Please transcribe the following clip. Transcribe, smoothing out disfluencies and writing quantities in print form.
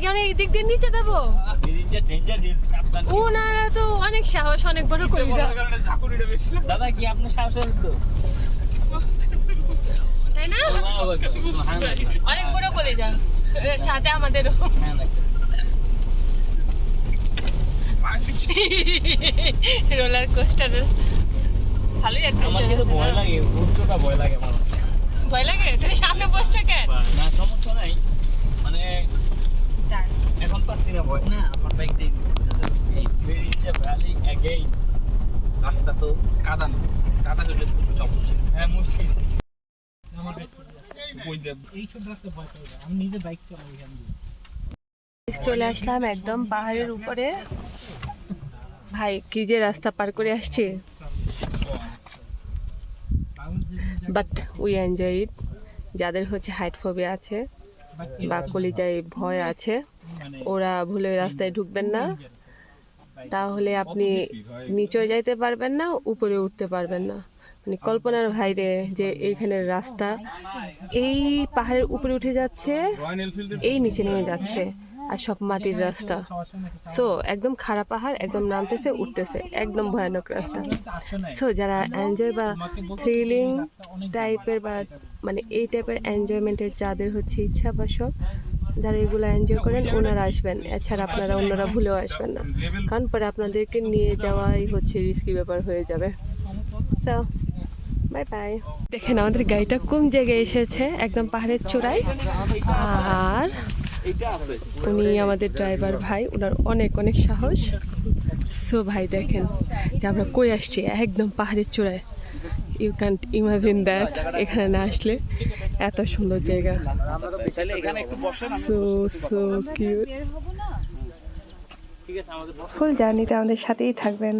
কেন এই দিক দিয়ে নিচে দেবো? ওনারা তো অনেক সাহস, অনেক বড় কলিজা। দাদা কি আপনার সাহসের তো তাই না? অনেক বড় কলিজা, সাথে আমাদেরও। রোলার কোস্টার ভালোই একটা। আমার কিন্তু ভয় লাগে, উচ্চটা ভয় লাগে আমার। ভয় লাগে? তুমি সামনে বসছো কেন? না সমস্যা নাই, মানে এখন পাচ্ছি না ভয়। না আমার বাইক দিয়ে এই ভেরি যে ভ্যালি অ্যাগেইন। রাস্তা তো কাদা না, কাদা হলে খুব সমস্যা। হ্যাঁ মুশকিল। আমার বই দেব এই সব রাস্তা ভয় পাই না, আমি নিজে বাইক চালাই এখান দিয়ে। চলে আসলাম একদম পাহাড়ের উপরে। ভাই কি যে রাস্তা পার করে আসছে, বাট উই এনজয় ইট। যাদের হচ্ছে হাইট ফোবিয়া আছে বা কলিজায় ভয় আছে, ওরা ভুলে রাস্তায় ঢুকবেন না, তাহলে আপনি নিচেও যাইতে পারবেন না, উপরে উঠতে পারবেন না। মানে কল্পনার বাইরে যে এইখানের রাস্তা এই পাহাড়ের উপরে উঠে যাচ্ছে, এই নিচে নেমে যাচ্ছে, আর সব মাটির রাস্তা। সো একদম খারাপ পাহাড়, একদম নামতেছে উঠতেছে, একদম ভয়ানক রাস্তা। সো যারা এনজয় বা থ্রিলিং টাইপের বা মানে এই টাইপের এনজয়মেন্টের যাদের হচ্ছে ইচ্ছা বা সব, যারা এগুলো এনজয় করেন ওনারা আসবেন, এছাড়া আপনারা অন্যরা ভুলেও আসবেন না, কারণ পরে আপনাদেরকে নিয়ে যাওয়াই হচ্ছে রিস্কি ব্যাপার হয়ে যাবে। So bye bye. দেখেন আমাদের গাড়িটা কোন জায়গায় এসেছে, একদম পাহাড়ের চূড়ায়। আর উনি আমাদের ড্রাইভার ভাই, ওনার অনেক অনেক সাহস। সো ভাই দেখেন যে আমরা কই আসছি, একদম পাহাড়ের চূড়ায়। ইউ ক্যান্ট ইমাজিন দ্যাট, এখানে না আসলে এত সুন্দর জায়গা। So so cute. ফুল জার্নিতে আমাদের সাথেই থাকবেন।